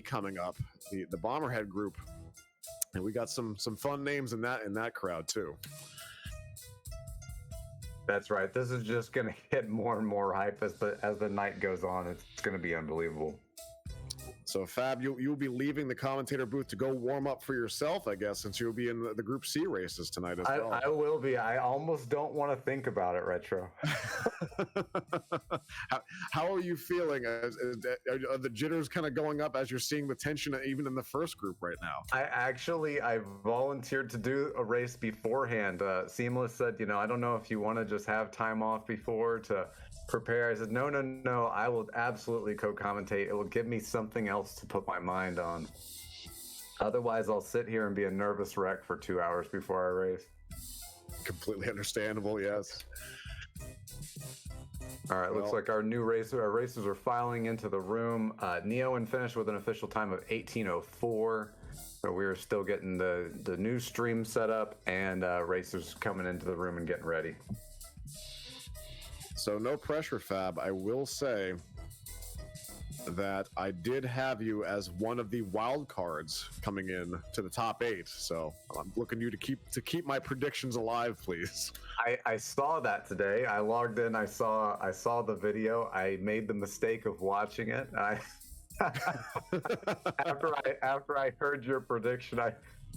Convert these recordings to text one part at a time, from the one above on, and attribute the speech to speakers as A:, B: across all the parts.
A: coming up, the Bomberhead group, and we got some fun names in that crowd too.
B: That's right. This is just going to get more and more hype as the night goes on. It's going to be unbelievable.
A: So Fab, you'll be leaving the commentator booth to go warm up for yourself, I guess, since you'll be in the Group C races tonight as well.
B: I will be. I almost don't want to think about it, Retro.
A: How are you feeling? Are the jitters kind of going up as you're seeing the tension even in the first group right now? I volunteered to do a race beforehand. Seamless said, I don't know if you want to just have time off before to prepare. I said, no, I will absolutely co-commentate. It will give me something else to put my mind on. Otherwise, I'll sit here and be a nervous wreck for 2 hours before I race. Completely understandable, yes.
B: All right, looks like our racers are filing into the room. Neoen finished with an official time of 18:04. So we're still getting the new stream set up, and racers coming into the room and getting ready.
A: So no pressure, Fab. I will say that I did have you as one of the wild cards coming in to the top 8. So I'm looking you to keep my predictions alive, please.
B: I saw that today. I logged in. I saw the video. I made the mistake of watching it. After I heard your prediction,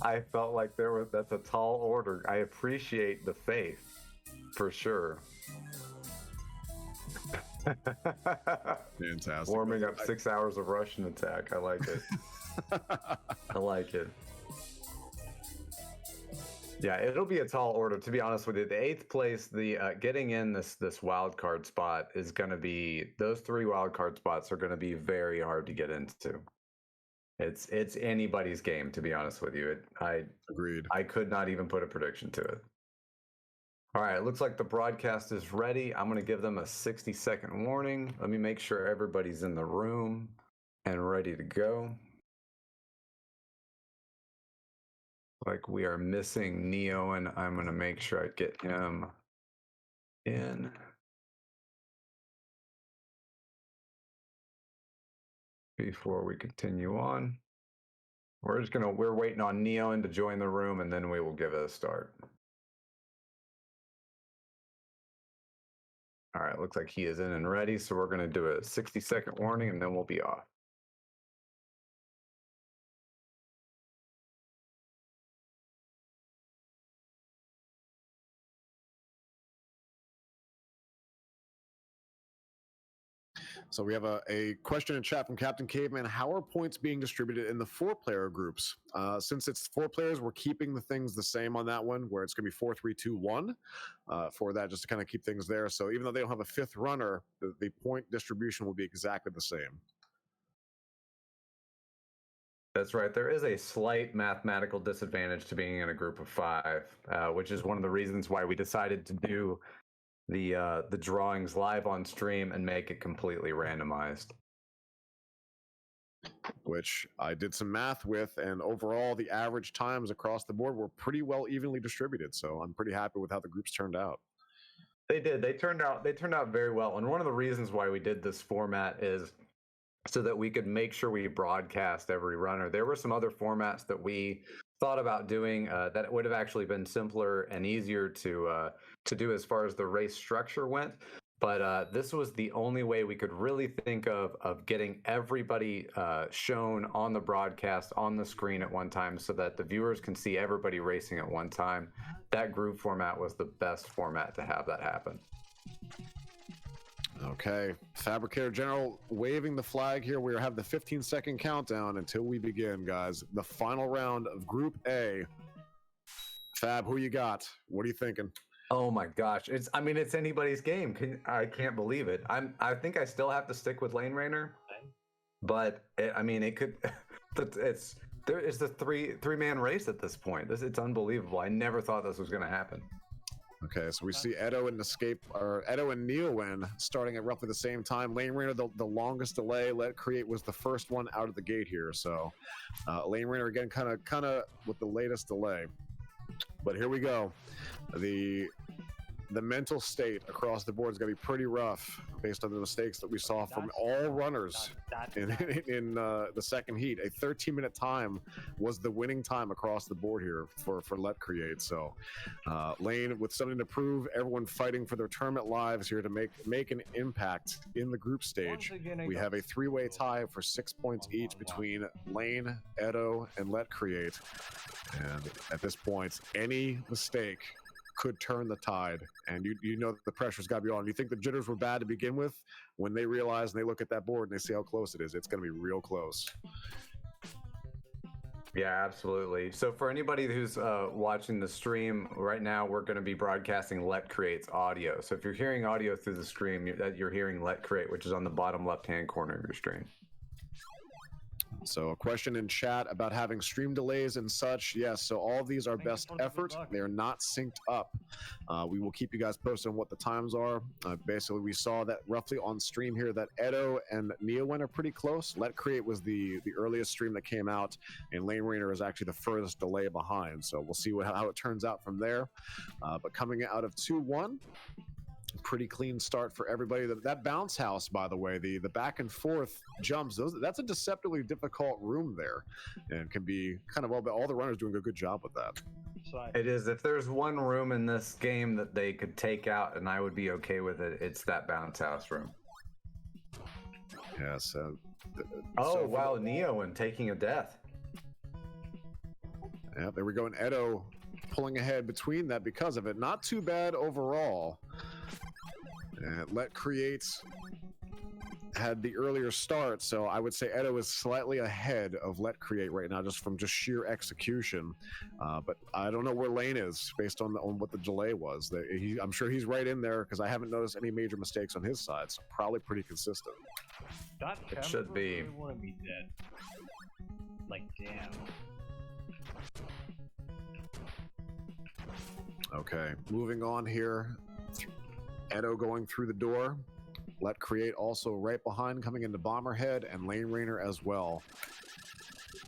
B: I felt like that's a tall order. I appreciate the faith, for sure.
A: Fantastic.
B: Warming up 6 hours of Russian attack. I like it. I like it. Yeah, it'll be a tall order, to be honest with you. The 8th place, getting in this wild card spot is going to be, those 3 wild card spots are going to be very hard to get into. It's anybody's game, to be honest with you.
A: Agreed.
B: I could not even put a prediction to it. All right, it looks like the broadcast is ready. I'm going to give them a 60-second warning. Let me make sure everybody's in the room and ready to go. Like we are missing Neo, and I'm going to make sure I get him in. Before we continue on, we're waiting on Neon to join the room, and then we will give it a start. All right, looks like he is in and ready, so we're going to do a 60-second warning, and then we'll be off.
A: So we have a question in chat from Captain Caveman. How are points being distributed in the 4-player groups? Since it's 4 players, we're keeping the things the same on that one, where it's going to be 4, 3, 2, 1 for that, just to kind of keep things there. So even though they don't have a 5th runner, the point distribution will be exactly the same.
B: That's right. There is a slight mathematical disadvantage to being in a group of 5, which is one of the reasons why we decided to do the drawings live on stream and make it completely randomized.
A: Which I did some math with, and overall the average times across the board were pretty well evenly distributed. So I'm pretty happy with how the groups turned out.
B: They did. They turned out very well. And one of the reasons why we did this format is so that we could make sure we broadcast every runner. There were some other formats that we thought about doing that would have actually been simpler and easier to do as far as the race structure went. But this was the only way we could really think of getting everybody shown on the broadcast on the screen at one time so that the viewers can see everybody racing at one time. That group format was the best format to have that happen.
A: Okay, Fabricator General waving the flag here. We have the 15-second countdown until we begin, guys. The final round of Group A. Fab, who you got? What are you thinking?
B: Oh my gosh, it's anybody's game. I can't believe it. I think I still have to stick with Lane Rainer, but it could. It's the three-man race at this point. It's unbelievable. I never thought this was going to happen.
A: Okay, so we see Edo and Neoen starting at roughly the same time. Lane Rainer, the longest delay. Let Create was the first one out of the gate here. So Lane Rainer again, kind of with the latest delay. But here we go. The the mental state across the board is going to be pretty rough based on the mistakes that we saw from all runners in the second heat. A 13-minute time was the winning time across the board here for Let Create. So Lane with something to prove, everyone fighting for their tournament lives here to make an impact in the group stage. We have a 3-way tie for 6 points each between Lane, Edo, and Let Create. And at this point, any mistake could turn the tide, and you know that the pressure's got to be on. You think the jitters were bad to begin with? When they realize and they look at that board and they see how close it is, it's going to be real close.
B: Yeah, absolutely. So for anybody who's watching the stream right now, we're going to be broadcasting Let Create's audio. So if you're hearing audio through the stream, you're hearing Let Create, which is on the bottom left-hand corner of your stream.
A: So a question in chat about having stream delays and such. Yes, so all of these are best effort. They are not synced up. We will keep you guys posted on what the times are. Basically, we saw that roughly on stream here that Edo and Neowen are pretty close. Let Create was the earliest stream that came out, and Lane Rainer is actually the furthest delay behind. So we'll see how it turns out from there. But coming out of 2-1, pretty clean start for everybody. That bounce house, by the way, the back and forth jumps, that's a deceptively difficult room there, and can be kind of all the runners doing a good job with that.
B: It is. If there's one room in this game that they could take out and I would be okay with it, it's that bounce house room.
A: Yeah, so
B: wow, Neo and taking a death.
A: Yeah, there we go. And Edo pulling ahead between that because of it. Not too bad overall. Let Create had the earlier start, so I would say Edo is slightly ahead of Let Create right now, just from sheer execution. But I don't know where Lane is based on what the delay was. I'm sure he's right in there because I haven't noticed any major mistakes on his side, so probably pretty consistent.
B: It should be.
C: I want to be dead. Like, damn.
A: Okay, moving on here. Edo going through the door. Let Create also right behind, coming into Bomberhead, and Lane Rainer as well.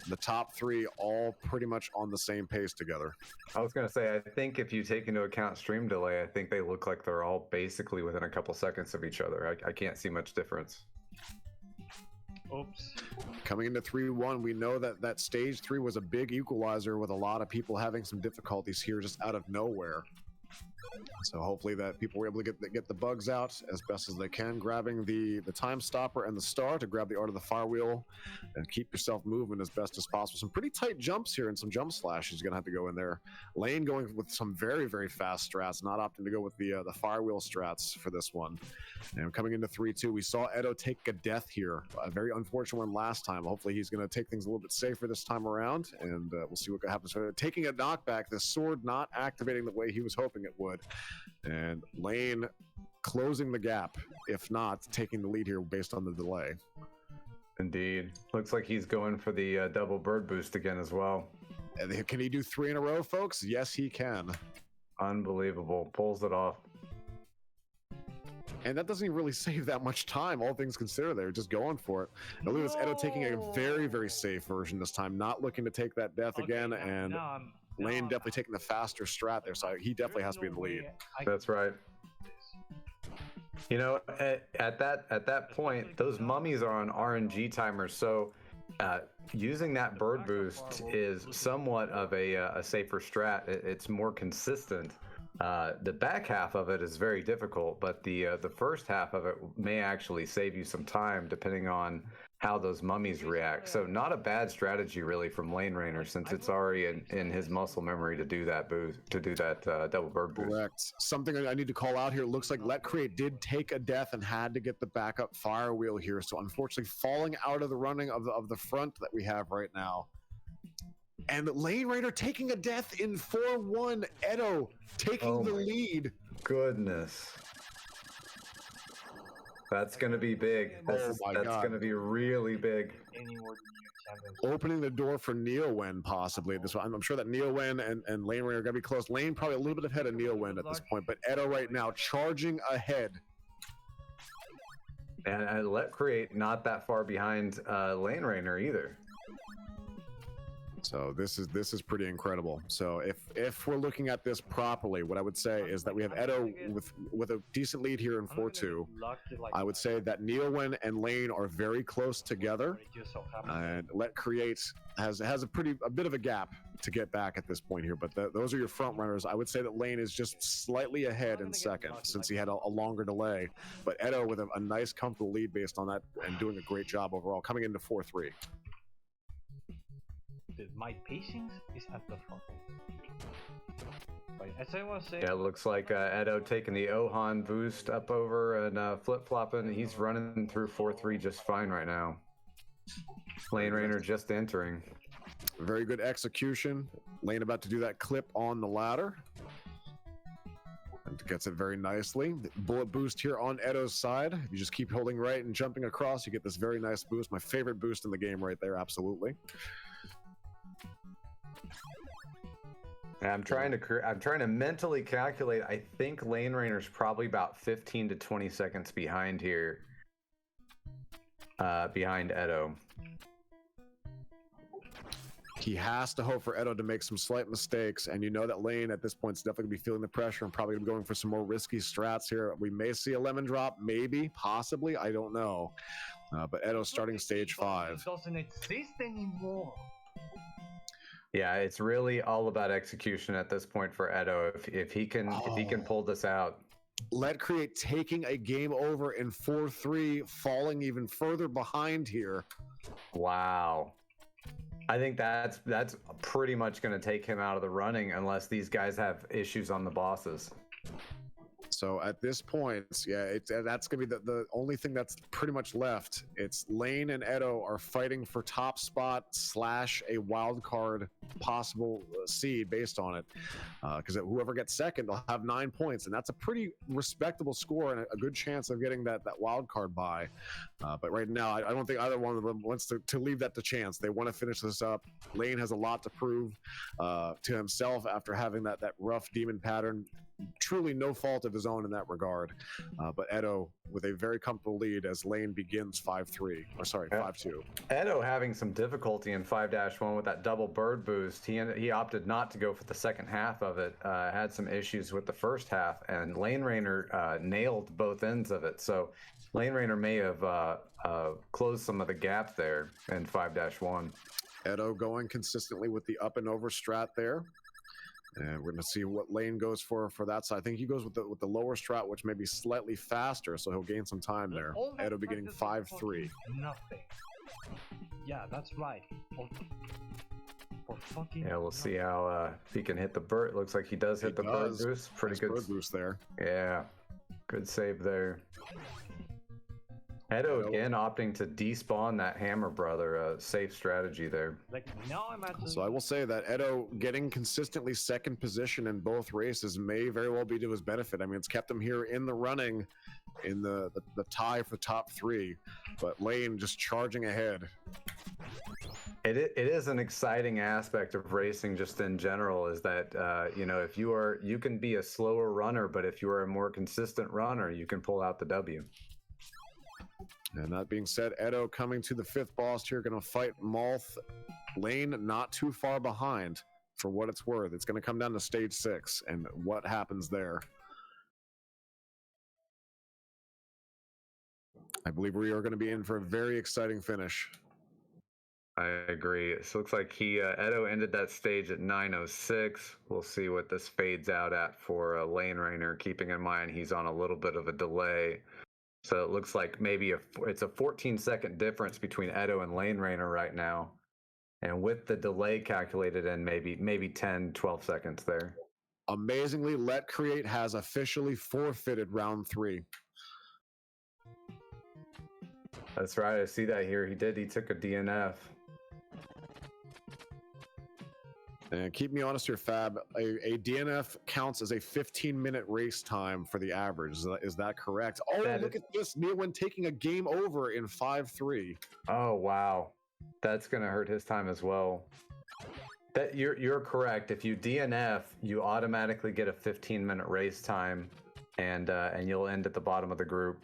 A: The top three all pretty much on the same pace together.
B: I was going to say, I think if you take into account stream delay, I think they look like they're all basically within a couple seconds of each other. I can't see much difference.
C: Oops.
A: Coming into 3-1, we know that stage 3 was a big equalizer with a lot of people having some difficulties here just out of nowhere. So hopefully that people were able to get the bugs out as best as they can, grabbing the time stopper and the star to grab the art of the fire wheel and keep yourself moving as best as possible. Some pretty tight jumps here and some jump slashes you're gonna have to go in there. Lane going with some very, very fast strats, not opting to go with the fire wheel strats for this one. And coming into 3-2, we saw Edo take a death here, a very unfortunate one last time. Hopefully he's gonna take things a little bit safer this time around, and we'll see what happens. So taking a knockback, the sword not activating the way he was hoping it would. And Lane closing the gap, if not taking the lead here based on the delay.
B: Indeed. Looks like he's going for the double bird boost again as well.
A: And can he do 3 in a row, folks? Yes, he can.
B: Unbelievable. Pulls it off.
A: And that doesn't even really save that much time, all things considered. They're just going for it. Now, look at this, Edo taking a very, very safe version this time, not looking to take that death again, and Lane definitely taking the faster strat there, so he definitely has to be in the lead.
B: That's right. You know, at that point, those mummies are on RNG timers, so using that bird boost is somewhat of a safer strat. It's more consistent. The back half of it is very difficult, but the first half of it may actually save you some time depending on how those mummies react. So not a bad strategy really from Lane Rainer, since it's already in his muscle memory to do that boost, double bird boost.
A: Correct. Something I need to call out here. Looks like Let Create did take a death and had to get the backup fire wheel here. So unfortunately falling out of the running of the front that we have right now. And Lane Rainer taking a death in 4-1. Edo taking the lead.
B: Goodness. That's going to be big. That's going to be really big.
A: Opening the door for Neowen possibly. This one, I'm sure that Neowen and Lane Rainer are going to be close. Lane probably a little bit ahead of Neowen at this point, but Edo right now charging ahead.
B: And Let Create not that far behind Lane Rainer either.
A: So this is pretty incredible. So if we're looking at this properly, what I would say is that we have Edo with a decent lead here in 4-2. I would say that Neowin and Lane are very close together, and Let Create has a bit of a gap to get back at this point here. But those are your front runners. I would say that Lane is just slightly ahead in second since he had a longer delay. But Edo with a nice comfortable lead based on that and doing a great job overall, coming into 4-3.
C: My patience is at the front. But as I was saying,
B: Yeah, it looks like Edo taking the Ohan boost up over and flip-flopping. He's running through 4-3 just fine right now. Lane Rainer just entering.
A: Very good execution. Lane about to do that clip on the ladder. And gets it very nicely. Bullet boost here on Edo's side. If you just keep holding right and jumping across, you get this very nice boost. My favorite boost in the game right there, absolutely.
B: I'm trying to mentally calculate. I think Lane Rainer's probably about 15 to 20 seconds behind here. Behind Edo.
A: He has to hope for Edo to make some slight mistakes, and you know that Lane at this point is definitely going to be feeling the pressure and probably going for some more risky strats here. We may see a lemon drop, maybe, possibly, I don't know. But Edo's starting stage 5.
C: Doesn't exist anymore.
B: Yeah, it's really all about execution at this point for Edo. If he can pull this out.
A: Let Create taking a game over in 4-3, falling even further behind here.
B: Wow. I think that's pretty much going to take him out of the running unless these guys have issues on the bosses.
A: So at this point, yeah, that's going to be the only thing that's pretty much left. It's Lane and Edo are fighting for top spot / a wild card possible seed based on it. Because whoever gets second, they'll have 9 points, and that's a pretty respectable score and a good chance of getting that wild card bye. But right now, I don't think either one of them wants to leave that to chance. They want to finish this up. Lane has a lot to prove to himself after having that rough demon pattern. Truly no fault of his own in that regard. But Edo with a very comfortable lead as Lane begins 5-2.
B: Edo having some difficulty in 5-1 with that double bird boost. He opted not to go for the second half of it. Had some issues with the first half, and Lane Rainer nailed both ends of it. So Lane Rainer may have closed some of the gap there in 5-1.
A: Edo going consistently with the up and over strat there. And we're going to see what Lane goes for that side. I think he goes with the lower strat, which may be slightly faster, so he'll gain some time there. Edo beginning 5-3.
C: Nothing. Yeah, that's right.
B: Yeah, we'll see how if he can hit the bird. Looks like he does hit the bird boost. Pretty good
A: bird boost there.
B: Yeah, good save there. Edo again opting to despawn that hammer brother. Safe strategy there.
A: So I will say that Edo getting consistently second position in both races may very well be to his benefit. I mean, it's kept him here in the running in the tie for top 3, but Lane just charging ahead.
B: It is an exciting aspect of racing just in general, is that if you can be a slower runner, but if you are a more consistent runner, you can pull out the W.
A: And that being said, Edo coming to the 5th boss here, going to fight Malth. Lane not too far behind for what it's worth. It's going to come down to stage 6 and what happens there. I believe we are going to be in for a very exciting finish.
B: I agree. It looks like Edo ended that stage at 9:06. We'll see what this fades out at for Lane Rainer, keeping in mind he's on a little bit of a delay. So it looks like maybe it's a 14-second difference between Edo and Lane Rainer right now. And with the delay calculated in, maybe 10, 12 seconds there.
A: Amazingly, Let Create has officially forfeited round 3.
B: That's right. I see that here. He took a DNF.
A: And keep me honest here, Fab. A DNF counts as a 15-minute race time for the average. Is that correct? Oh, look at this. Neowin taking a game over in 5-3.
B: Oh, wow. That's going to hurt his time as well. That you're correct. If you DNF, you automatically get a 15-minute race time, and you'll end at the bottom of the group.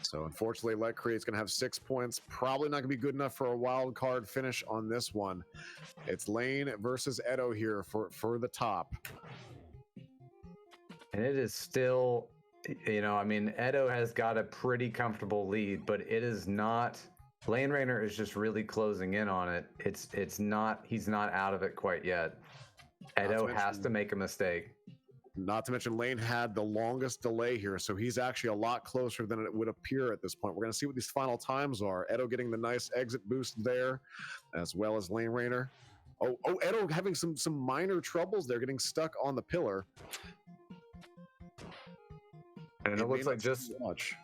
A: So unfortunately, Let Create's going to have 6 points. Probably not going to be good enough for a wild card finish on this one. It's Lane versus Edo here for the top.
B: And it is still, I mean, Edo has got a pretty comfortable lead, but it is not. Lane Rainer is just really closing in on it. It's not. He's not out of it quite yet. Edo has to make a mistake.
A: Not to mention Lane had the longest delay here, so he's actually a lot closer than it would appear at this point. We're going to see what these final times are. Edo getting the nice exit boost there, as well as Lane Rainer. Oh, Edo having some minor troubles there, getting stuck on the pillar.
B: And it looks like just watch.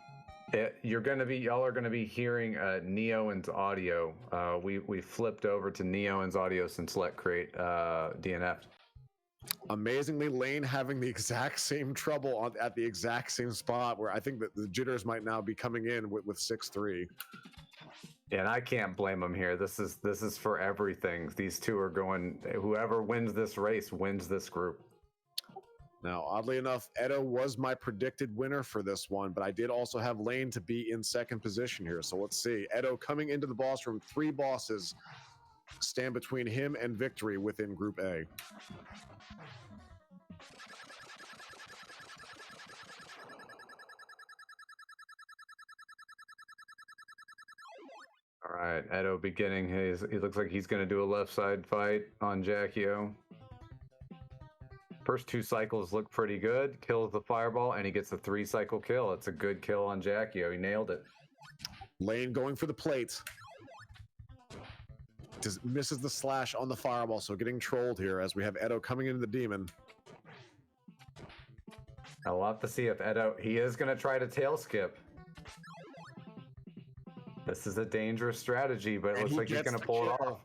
B: Y'all are gonna be hearing Neoen's audio. We flipped over to Neoen's audio since Let Create DNF'd.
A: Amazingly, Lane having the exact same trouble at the exact same spot, where I think that the jitters might now be coming in with 6-3.
B: Yeah, and I can't blame them here. This is for everything. These two are going. Whoever wins this race wins this group.
A: Now, oddly enough, Edo was my predicted winner for this one, but I did also have Lane to be in second position here. So let's see. Edo coming into the boss room. 3 bosses stand between him and victory within Group A.
B: All right, Edo beginning his. He looks like he's going to do a left side fight on Jackie-O. First 2 cycles look pretty good. Kills the fireball, and he gets a 3-cycle kill. It's a good kill on Jackie-O. He nailed it.
A: Lane going for the plate. Misses the slash on the fireball, so getting trolled here as we have Edo coming into the demon.
B: I'll have to see if Edo. He is going to try to tail skip. This is a dangerous strategy, but it looks like he's going to pull it off.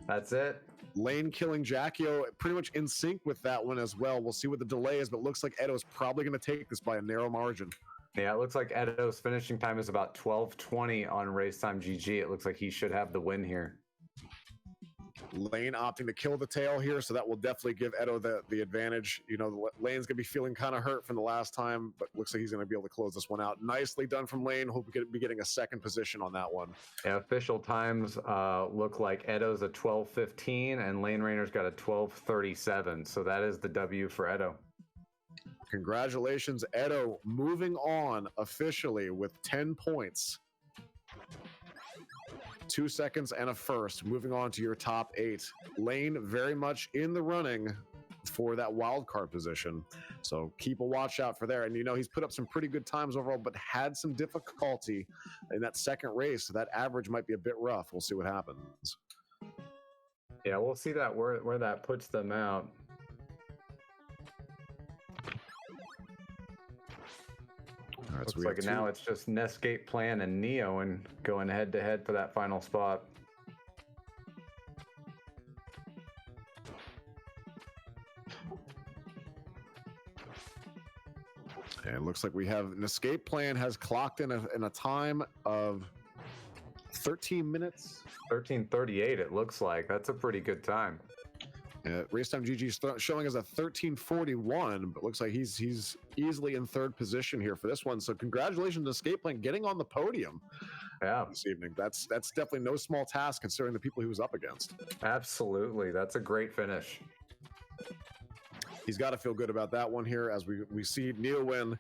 B: That's it.
A: Lane killing Jackie-O, pretty much in sync with that one as well. We'll see what the delay is, but it looks like Edo's probably going to take this by a narrow margin.
B: Yeah, it looks like Edo's finishing time is about 12:20 on Race Time GG. It looks like he should have the win here.
A: Lane opting to kill the tail here, so that will definitely give Edo the advantage. Lane's going to be feeling kind of hurt from the last time, but looks like he's going to be able to close this one out. Nicely done from Lane. Hope we could be getting a second position on that one.
B: Yeah, official times look like Edo's a 12:15 and Lane Rainer's got a 12:37, so that is the W for Edo.
A: Congratulations, Edo, moving on officially with 10 points. 2 seconds and a first, moving on to your top 8. Lane very much in the running for that wild card position, so keep a watch out for there. And he's put up some pretty good times overall, but had some difficulty in that second race, so that average might be a bit rough. We'll see what happens.
B: Yeah, we'll see that where that puts them out. Right, looks like now it's just Netscape Plan and Neo and going head to head for that final spot.
A: And it looks like we have an escape plan has clocked in a time of 13 minutes.
B: 13:38 it looks like. That's a pretty good time.
A: Race Time GG showing as a 13:41, but looks like he's easily in third position here for this one. So congratulations to Escape Plan getting on the podium this evening. That's definitely no small task considering the people he was up against.
B: Absolutely. That's a great finish.
A: He's got to feel good about that one here as we see Neo win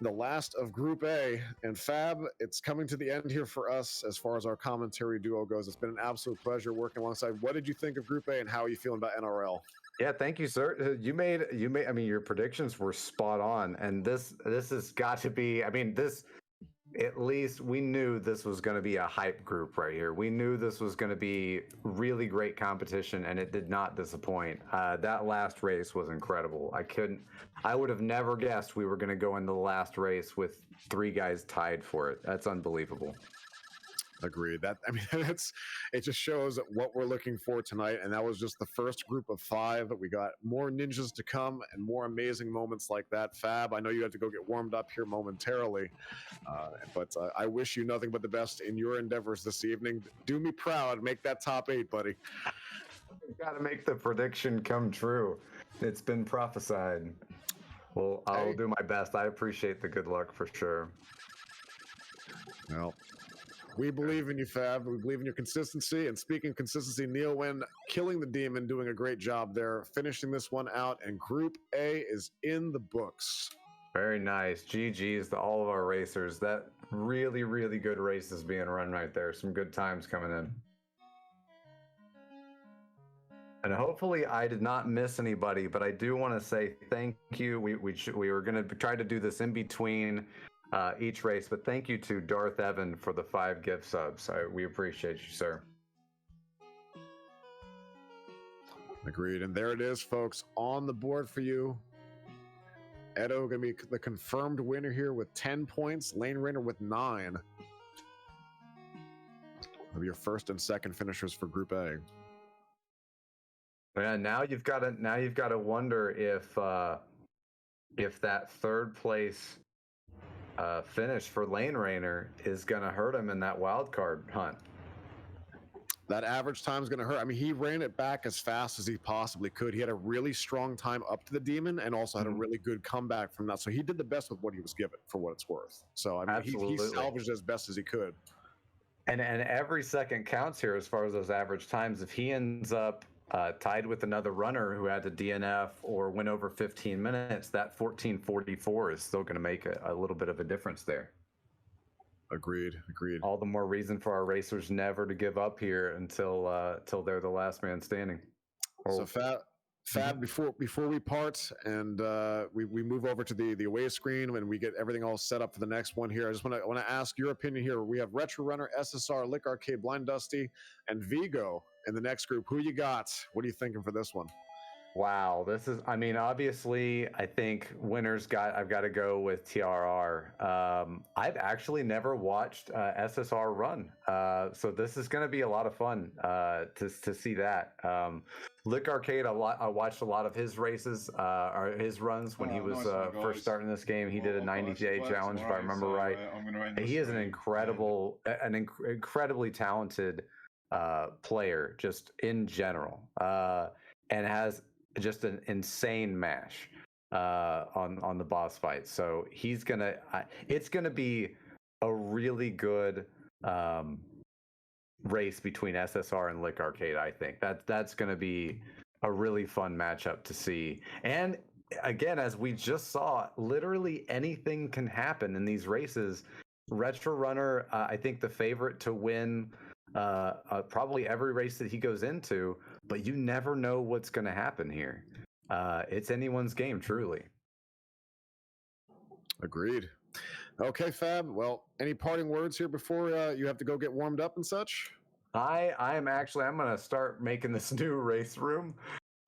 A: the last of Group A. And Fab, it's coming to the end here for us as far as our commentary duo goes. It's been an absolute pleasure working alongside. What did you think of Group A and how are you feeling about NRL?
B: Yeah, thank you, sir. You made I mean, your predictions were spot on. And this has got to be, I mean, at least we knew this was going to be a hype group right here. We knew this was going to be really great competition, and it did not disappoint. That last race was incredible. I would have never guessed we were going to go into the last race with 3 guys tied for it. That's unbelievable.
A: Agreed. It just shows what we're looking for tonight, and that was just the first group of 5. We got more ninjas to come and more amazing moments like that. Fab, I know you have to go get warmed up here momentarily, but I wish you nothing but the best in your endeavors this evening. Do me proud. Make that top 8, buddy.
B: We've got to make the prediction come true. It's been prophesied. Well, I'll do my best. I appreciate the good luck for sure.
A: Well, we believe in you, Fab. We believe in your consistency. And speaking of consistency, Neowin killing the demon, doing a great job there, finishing this one out. And Group A is in the books.
B: Very nice. GG's to all of our racers. That really, really good race is being run right there. Some good times coming in. And hopefully I did not miss anybody, but I do want to say thank you. We were going to try to do this in between each race, but thank you to Darth Evan for the 5 gift subs. We appreciate you, sir.
A: Agreed. And there it is, folks, on the board for you. Edo going to be the confirmed winner here with 10 points. Lane Rainer with 9. Of your first and second finishers for Group A.
B: Yeah, now you've got to wonder if that third place finish for Lane Rainer is going to hurt him in that wild card hunt.
A: That average time is going to hurt. I mean, he ran it back as fast as he possibly could. He had a really strong time up to the demon and also had a really good comeback from that. So he did the best with what he was given, for what it's worth. So I mean, he salvaged as best as he could.
B: And every second counts here as far as those average times. If he ends up tied with another runner who had to DNF or went over 15 minutes, that 14:44 is still going to make a little bit of a difference there. Agreed. All the more reason for our racers never to give up here until they're the last man standing.
A: So Fab, before we part and we move over to the away screen and we get everything all set up for the next one here, I just want to ask your opinion here. We have Retro Runner, SSR, Lick Arcade, Blind Dusty, and Vigo in the next group. Who you got? What are you thinking for this one?
B: Wow, this is, I mean, obviously, I think I've got to go with TRR. I've actually never watched SSR run, so this is going to be a lot of fun to see that. Lick Arcade, I watched a lot of his races, or his runs when he was first starting this game. He did a 90-day challenge, if I remember right. He is an incredibly talented player, just in general, and has just an insane mash on the boss fight. So it's gonna be a really good race between SSR and Lick Arcade. I think that's gonna be a really fun matchup to see. And again, as we just saw, literally anything can happen in these races. Retro Runner, I think the favorite to win probably every race that he goes into, but you never know what's going to happen here. It's anyone's game, truly.
A: Agreed. Okay, Fab. Well, any parting words here before you have to go get warmed up and such?
B: I'm going to start making this new race room,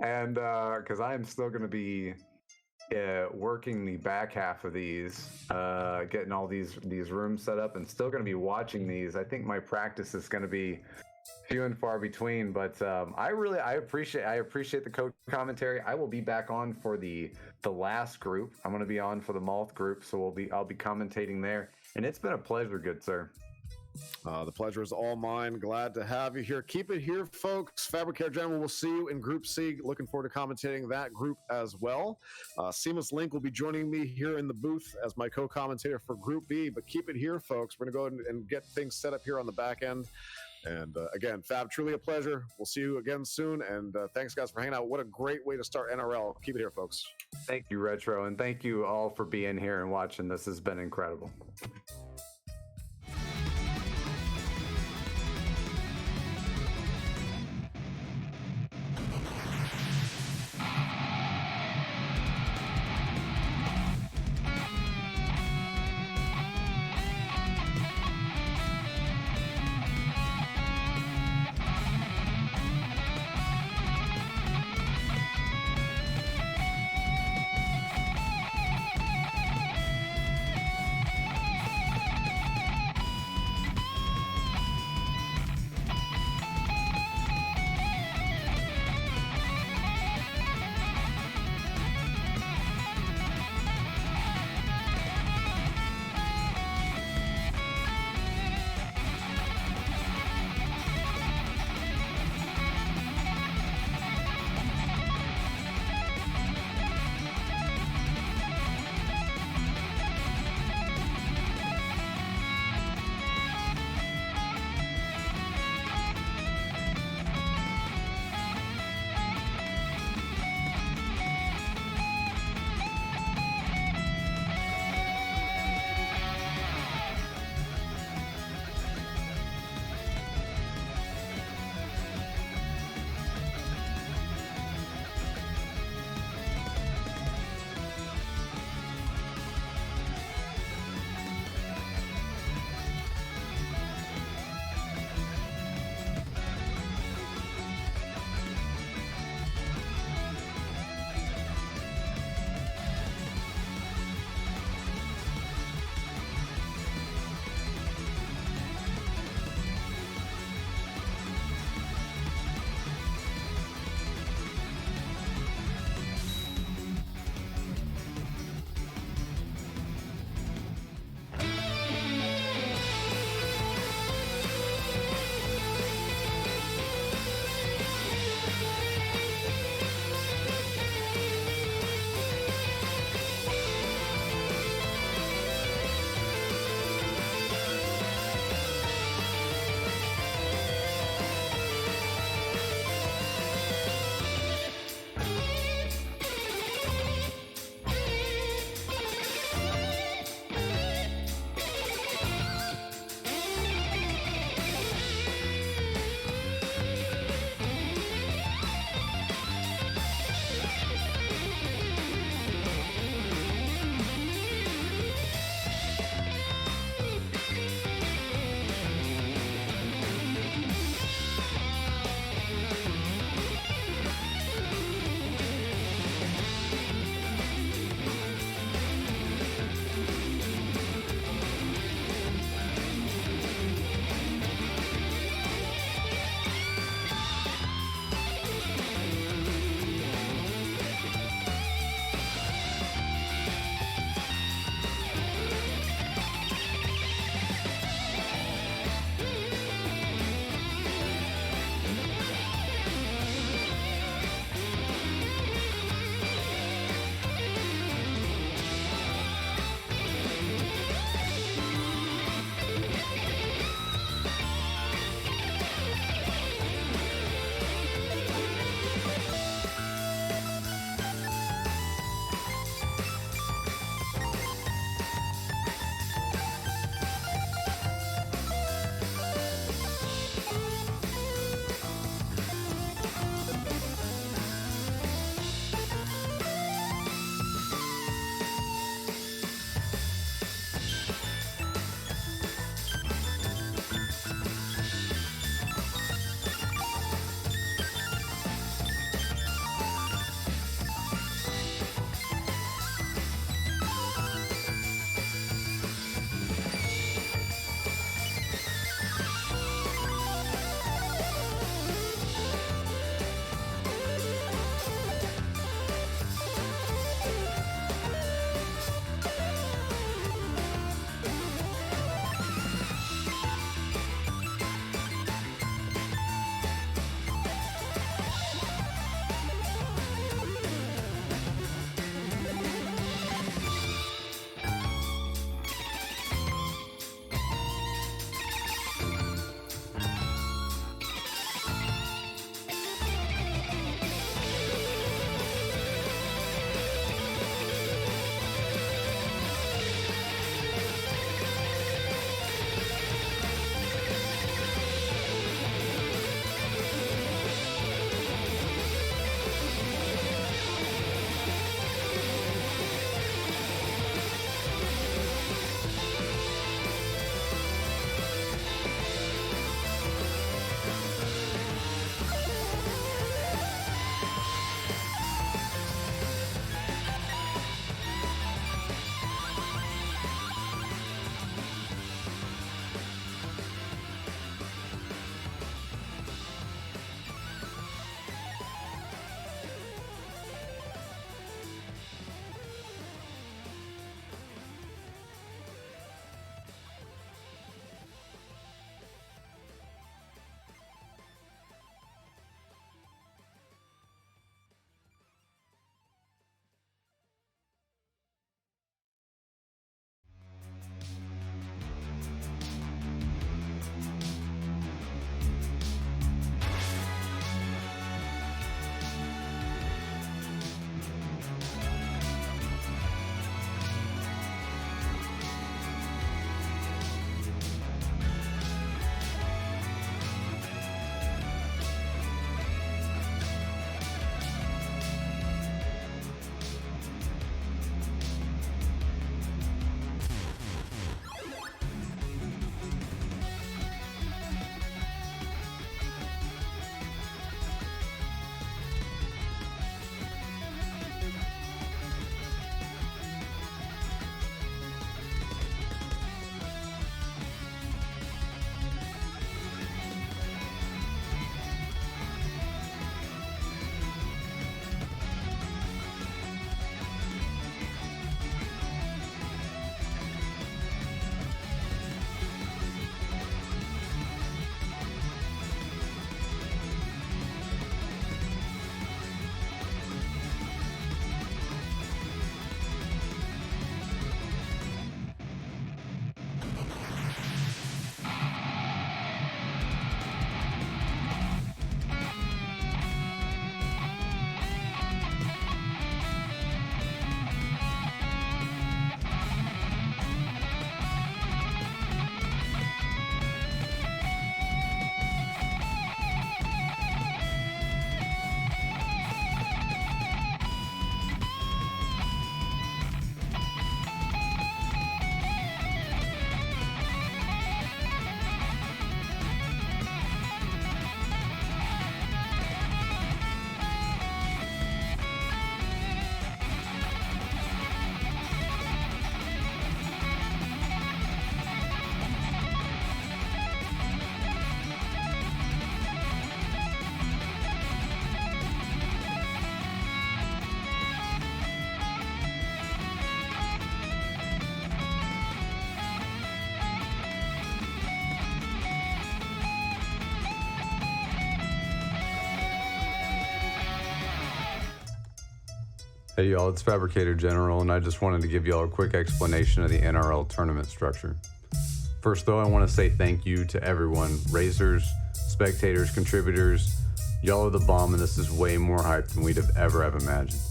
B: and because I am still going to be working the back half of these, getting all these rooms set up, and still going to be watching these. I think my practice is going to be few and far between, but I appreciate the co-commentary. I will be back on for the last group. I'm going to be on for the Malth group, so I'll be commentating there, and it's been a pleasure, good sir.
A: The pleasure is all mine. Glad to have you here. Keep it here, folks. Fabricare General, we'll see you in Group C. Looking forward to commentating that group as well. Seamless Link will be joining me here in the booth as my co-commentator for Group B. But keep it here, folks. We're going to go and get things set up here on the back end. And again, Fab, truly a pleasure. We'll see you again soon. And thanks, guys, for hanging out. What a great way to start NRL. Keep it here, folks.
B: Thank you, Retro. And thank you all for being here and watching. This has been incredible.
D: Hey y'all, it's Fabricator General, and I just wanted to give y'all a quick explanation of the NRL tournament structure. First though, I want to say thank you to everyone, racers, spectators, contributors. Y'all are the bomb, and this is way more hype than we'd have ever imagined.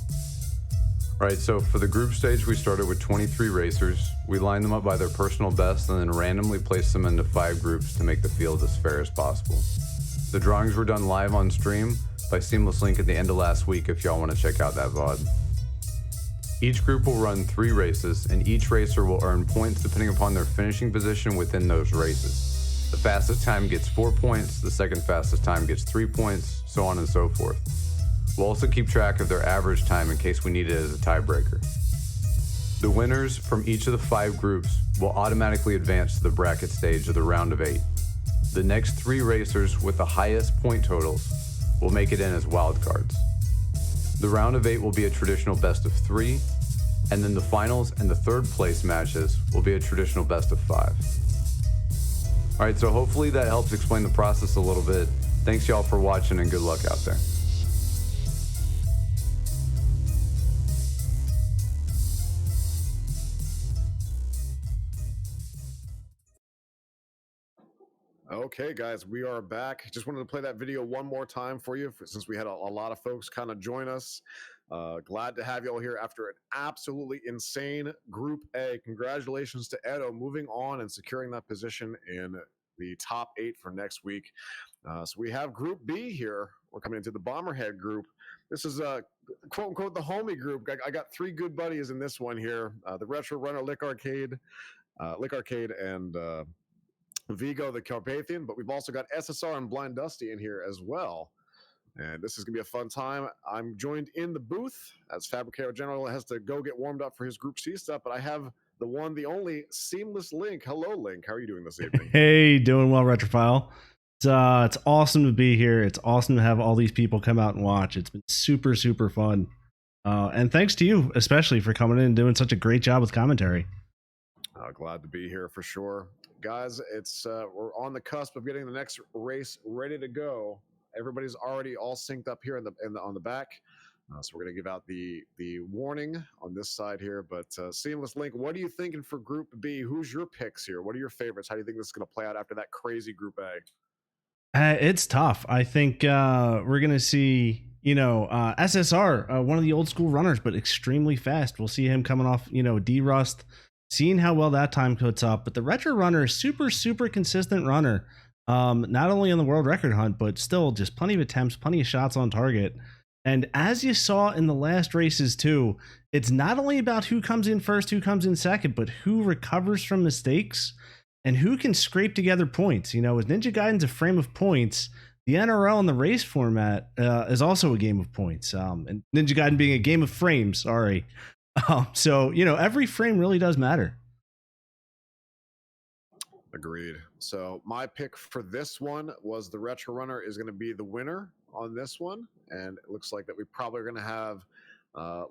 D: Alright, so for the group stage, we started with 23 racers. We lined them up by their personal best and then randomly placed them into 5 groups to make the field as fair as possible. The drawings were done live on stream by Seamless Link at the end of last week if y'all want to check out that VOD. Each group will run 3 races, and each racer will earn points depending upon their finishing position within those races. The fastest time gets 4 points, the second fastest time gets 3 points, so on and so forth. We'll also keep track of their average time in case we need it as a tiebreaker. The winners from each of the 5 groups will automatically advance to the bracket stage of the round of 8. The next 3 racers with the highest point totals will make it in as wildcards. The round of 8 will be a traditional best of 3, and then the finals and the third place matches will be a traditional best of 5. Alright, so hopefully that helps explain the process a little bit. Thanks y'all for watching, and good luck out there.
A: Okay, guys, we are back. Just wanted to play that video one more time for you since we had a lot of folks kind of join us. Glad to have you all here after an absolutely insane Group A. Congratulations to Edo moving on and securing that position in the top 8 for next week. So we have Group B here. We're coming into the Bomberhead group. This is quote unquote the homie group. I got 3 good buddies in this one here. The Retro Runner, Lick Arcade, and Vigo the Carpathian, but we've also got SSR and Blind Dusty in here as well. And this is going to be a fun time. I'm joined in the booth as Fabricator General has to go get warmed up for his Group C stuff, but I have the one, the only Seamless Link. Hello, Link. How are you doing this evening?
E: Hey, doing well, Retrophile. It's awesome to be here. It's awesome to have all these people come out and watch. It's been super, super fun. And thanks to you, especially, for coming in and doing such a great job with commentary.
A: Glad to be here for sure. Guys, it's we're on the cusp of getting the next race ready to go. Everybody's already all synced up here on the back, so we're going to give out the warning on this side here. But Seamless Link, what are you thinking for Group B? Who's your picks here? What are your favorites? How do you think this is going to play out after that crazy Group A?
E: It's tough. I think we're going to see, SSR, one of the old school runners, but extremely fast. We'll see him coming off, D-Rust, seeing how well that time puts up. But the Retro Runner is super, super consistent runner. Not only on the world record hunt, but still just plenty of attempts, plenty of shots on target. And as you saw in the last races too, it's not only about who comes in first, who comes in second, but who recovers from mistakes and who can scrape together points. As Ninja Gaiden's a frame of points, the NRL in the race format is also a game of points. And Ninja Gaiden being a game of frames, sorry. So, every frame really does matter.
A: Agreed. So my pick for this one was the Retro Runner is going to be the winner on this one. And it looks like that we probably are going to have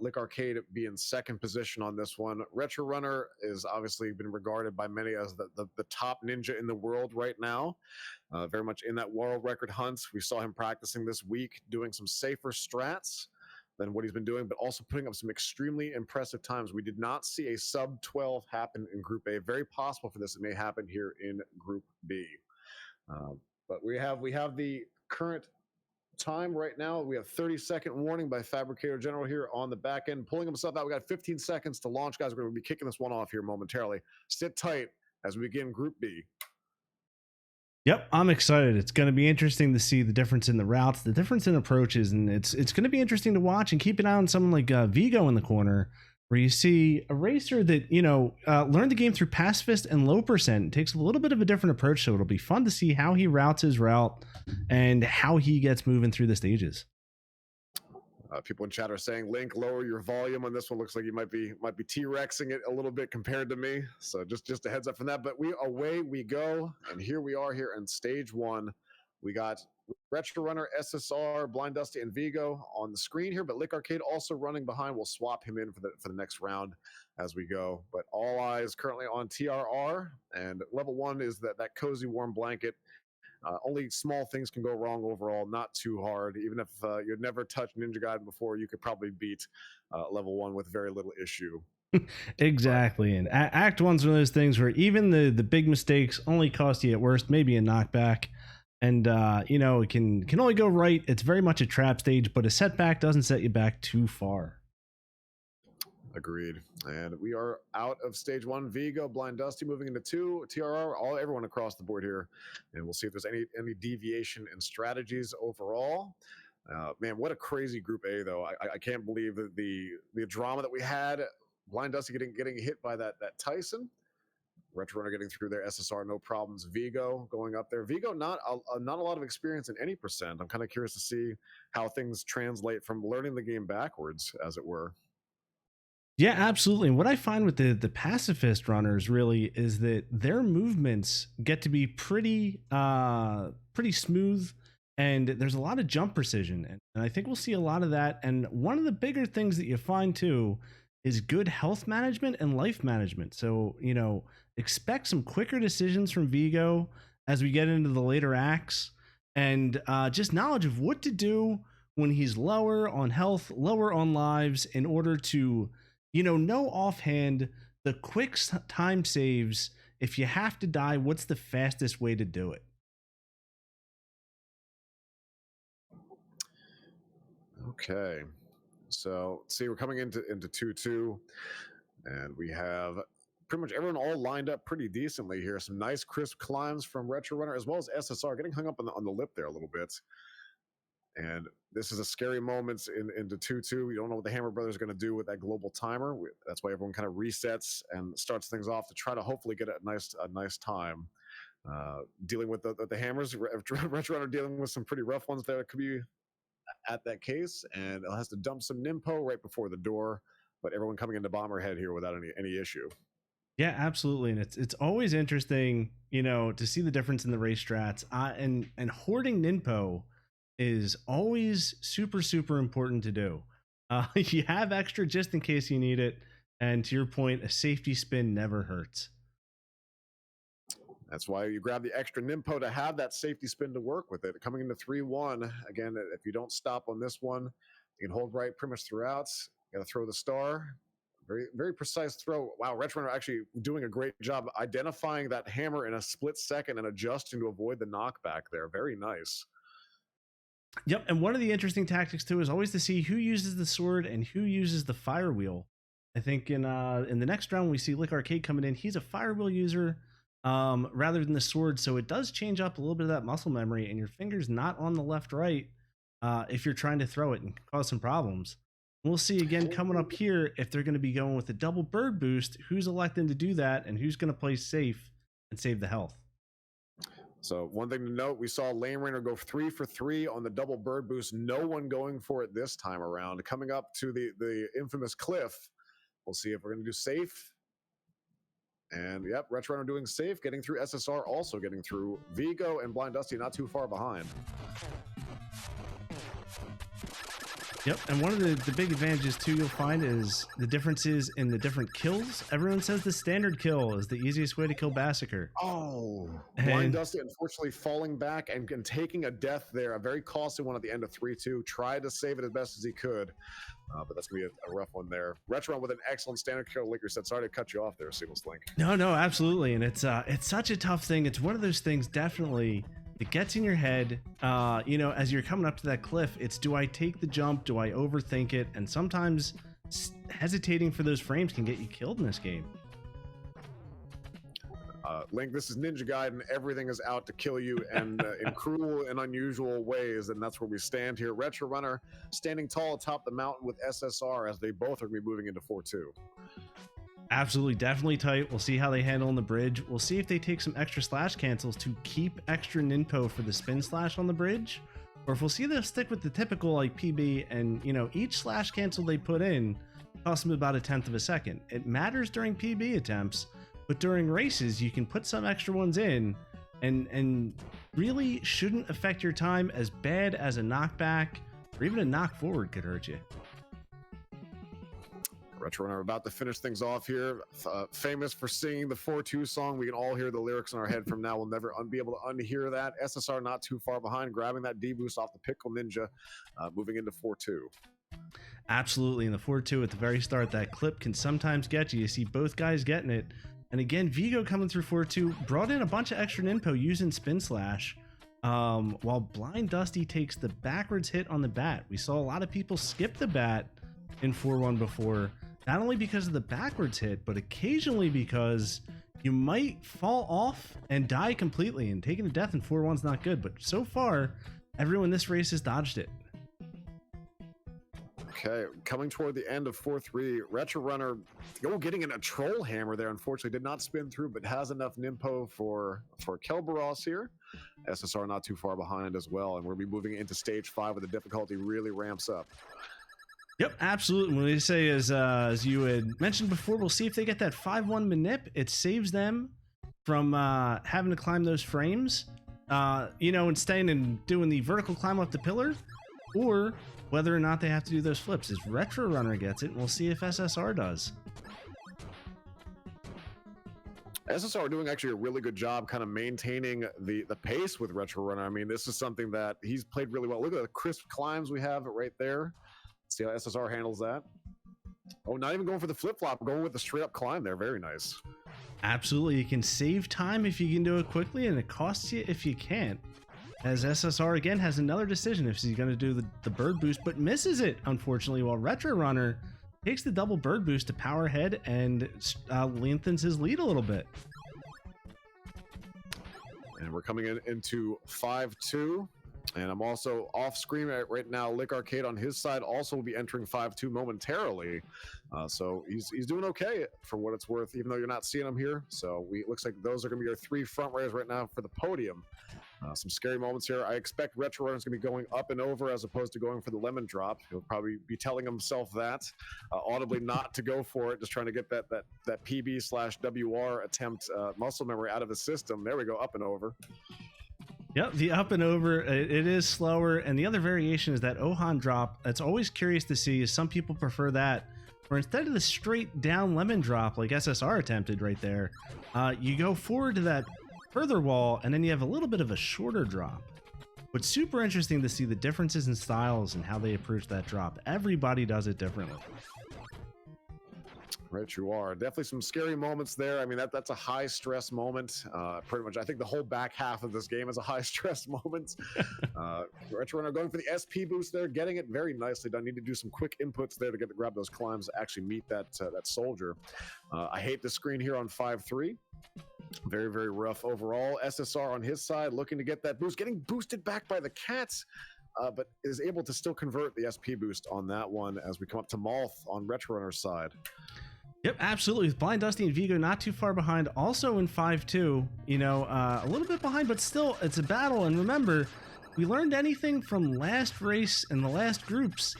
A: Lick Arcade be in second position on this one. Retro Runner is obviously been regarded by many as the top ninja in the world right now. Very much in that world record hunts. We saw him practicing this week, doing some safer strats than what he's been doing, but also putting up some extremely impressive times. We did not see a sub 12 happen in Group A. Very possible for this. It may happen here in Group B. But we have the current time right now. We have 30-second warning by Fabricator General here on the back end, pulling himself out. We got 15 seconds to launch, guys. We're going to be kicking this one off here momentarily. Sit tight as we begin Group B.
E: Yep, I'm excited. It's going to be interesting to see the difference in the routes, the difference in approaches, and it's going to be interesting to watch and keep an eye on someone like Vigo in the corner, where you see a racer that, learned the game through pacifist and low percent. It takes a little bit of a different approach, so it'll be fun to see how he routes his route and how he gets moving through the stages.
A: People in chat are saying, Link, lower your volume on this one. Looks like you might be T-Rexing it a little bit compared to me. So just a heads up from that. But away we go. And here we are here in stage 1. We got Retro Runner, SSR, Blind Dusty, and Vigo on the screen here. But Lick Arcade also running behind. We'll swap him in for the next round as we go. But all eyes currently on TRR. And level 1 is that cozy warm blanket. Only small things can go wrong overall, not too hard. Even if you'd never touched Ninja Gaiden before, you could probably beat level 1 with very little issue.
E: Exactly. And Act 1's one of those things where even the big mistakes only cost you at worst maybe a knockback. And, it can only go right. It's very much a trap stage, but a setback doesn't set you back too far.
A: Agreed. And we are out of stage 1. Vigo, Blind Dusty moving into 2. TRR, everyone across the board here. And we'll see if there's any deviation in strategies overall. Man, what a crazy Group A, though. I can't believe that the drama that we had. Blind Dusty getting hit by that Tyson. Retro Runner getting through their SSR, no problems. Vigo going up there. Vigo, not a lot of experience in any percent. I'm kind of curious to see how things translate from learning the game backwards, as it were.
E: Yeah, absolutely. And what I find with the pacifist runners really is that their movements get to be pretty smooth, and there's a lot of jump precision. And I think we'll see a lot of that. And one of the bigger things that you find too is good health management and life management. So, expect some quicker decisions from Vigo as we get into the later acts, and just knowledge of what to do when he's lower on health, lower on lives, in order to know offhand the quick time saves. If you have to die, what's the fastest way to do it?
A: Okay. So, see, we're coming into 2-2, and we have pretty much everyone all lined up pretty decently here. Some nice crisp climbs from Retro Runner, as well as SSR, getting hung up on the lip there a little bit. And this is a scary moment into 2-2. We don't know what the Hammer Brothers are going to do with that global timer. That's why everyone kind of resets and starts things off to try to hopefully get a nice time. Dealing with the Hammers, Retro Runner dealing with some pretty rough ones there. It could be at that case, and it has to dump some Nimpo right before the door. But everyone coming into Bomberhead here without any issue. Yeah,
E: absolutely. And it's always interesting, to see the difference in the race strats. And hoarding Ninpo is always super, super important to do. You have extra just in case you need it. And to your point, a safety spin never hurts.
A: That's why you grab the extra Nimpo to have that safety spin to work with it. Coming into 3-1, again, if you don't stop on this one, you can hold right pretty much throughout. You got to throw the star. Very, very precise throw. Wow, Retro Runner actually doing a great job identifying that hammer in a split second and adjusting to avoid the knockback there. Very nice.
E: Yep, and one of the interesting tactics too is always to see who uses the sword and who uses the fire wheel. I think in the next round we see Lick Arcade coming in. He's a fire wheel user rather than the sword, so it does change up a little bit of that muscle memory, and your finger's not on the left-right if you're trying to throw it, and cause some problems. We'll see again coming up here if they're going to be going with the double bird boost, who's electing to do that, and who's going to play safe and save the health.
A: So one thing to note, we saw Lane Rainer go 3 for 3 on the double bird boost. No one going for it this time around. Coming up to the infamous cliff, we'll see if we're going to do safe. And yep, Retro Runner doing safe, getting through SSR, also getting through. Vigo and Blind Dusty not too far behind.
E: Yep, and one of the big advantages too you'll find is the differences in the different kills. Everyone says the standard kill is the easiest way to kill Massacre.
A: Oh, Blind Dusty unfortunately falling back and taking a death there, a very costly one at the end of 3-2. Tried to save it as best as he could, but that's going to be a rough one there. Retro with an excellent standard kill, like you said. Sorry to cut you off there, Seamless Link.
E: No, absolutely, and it's such a tough thing. It's one of those things definitely it gets in your head, as you're coming up to that cliff. It's, do I take the jump? Do I overthink it? And sometimes hesitating for those frames can get you killed in this game.
A: Link, this is Ninja Gaiden. Everything is out to kill you, and in cruel and unusual ways, and that's where we stand here. Retro Runner standing tall atop the mountain with SSR as they both are going to be moving into 4-2.
E: Absolutely, definitely tight. We'll see how they handle on the bridge. We'll see if they take some extra slash cancels to keep extra Ninpo for the spin slash on the bridge, or if we'll see them stick with the typical like PB, and each slash cancel they put in costs them about 1/10 of a second. It matters during PB attempts, but during races you can put some extra ones in and really shouldn't affect your time as bad as a knockback or even a knock forward could hurt you.
A: Retro Runner about to finish things off here. Famous for singing the 4-2 song. We can all hear the lyrics in our head from now. We'll never be able to unhear that. SSR not too far behind, grabbing that D-boost off the Pickle Ninja, moving into 4-2.
E: Absolutely, in the 4-2 at the very start, that clip can sometimes get you. You see both guys getting it. And again, Vigo coming through 4-2, brought in a bunch of extra ninpo using Spin Slash, while Blind Dusty takes the backwards hit on the bat. We saw a lot of people skip the bat in 4-1 before, not only because of the backwards hit, but occasionally because you might fall off and die completely, and taking a death in 4-1's not good. But so far, everyone in this race has dodged it.
A: Okay, coming toward the end of 4-3, Retro Runner getting in a troll hammer there. Unfortunately, did not spin through, but has enough Nimpo for Kelberos here. SSR not too far behind as well, and we'll be moving into stage 5 where the difficulty really ramps up.
E: Yep, absolutely. What we say is, as you had mentioned before, we'll see if they get that 5-1 manip. It saves them from having to climb those frames, and staying and doing the vertical climb up the pillar, or whether or not they have to do those flips. As Retro Runner gets it, and we'll see if SSR does.
A: SSR doing actually a really good job kind of maintaining the pace with Retro Runner. I mean, this is something that he's played really well. Look at the crisp climbs we have right there. See how SSR handles that. Oh, not even going for the flip-flop, going with the straight-up climb there. Very nice.
E: Absolutely. You can save time if you can do it quickly, and it costs you if you can't. As SSR again has another decision if he's going to do the bird boost, but misses it, unfortunately, while Retro Runner takes the double bird boost to power ahead and lengthens his lead a little bit.
A: And we're coming into 5-2. And I'm also off screen right now. Lick Arcade on his side also will be entering 5-2 momentarily. So he's doing okay for what it's worth, even though you're not seeing him here. So it looks like those are going to be our 3 front riders right now for the podium. Some scary moments here. I expect Retro Runner's going to be going up and over as opposed to going for the lemon drop. He'll probably be telling himself that audibly not to go for it, just trying to get that PB/WR attempt muscle memory out of his system. There we go, up and over.
E: Yep, the up and over, it is slower. And the other variation is that Ohan drop. It's always curious to see, is some people prefer that, where instead of the straight down lemon drop like SSR attempted right there, you go forward to that further wall, and then you have a little bit of a shorter drop. But super interesting to see the differences in styles and how they approach that drop. Everybody does it differently.
A: Right, you are. Definitely some scary moments there. I mean, that's a high stress moment. Pretty much, I think the whole back half of this game is a high stress moment. Retro Runner going for the SP boost there, getting it very nicely done. Need to do some quick inputs there to grab those climbs to actually meet that soldier. I hate the screen here on 5-3. Very, very rough overall. SSR on his side looking to get that boost, getting boosted back by the cats, but is able to still convert the SP boost on that one as we come up to Malth on Retro Runner's side.
E: Yep, absolutely. With Blind Dusty and Vigo not too far behind, also in 5-2, a little bit behind, but still, it's a battle. And remember, we learned anything from last race and the last groups,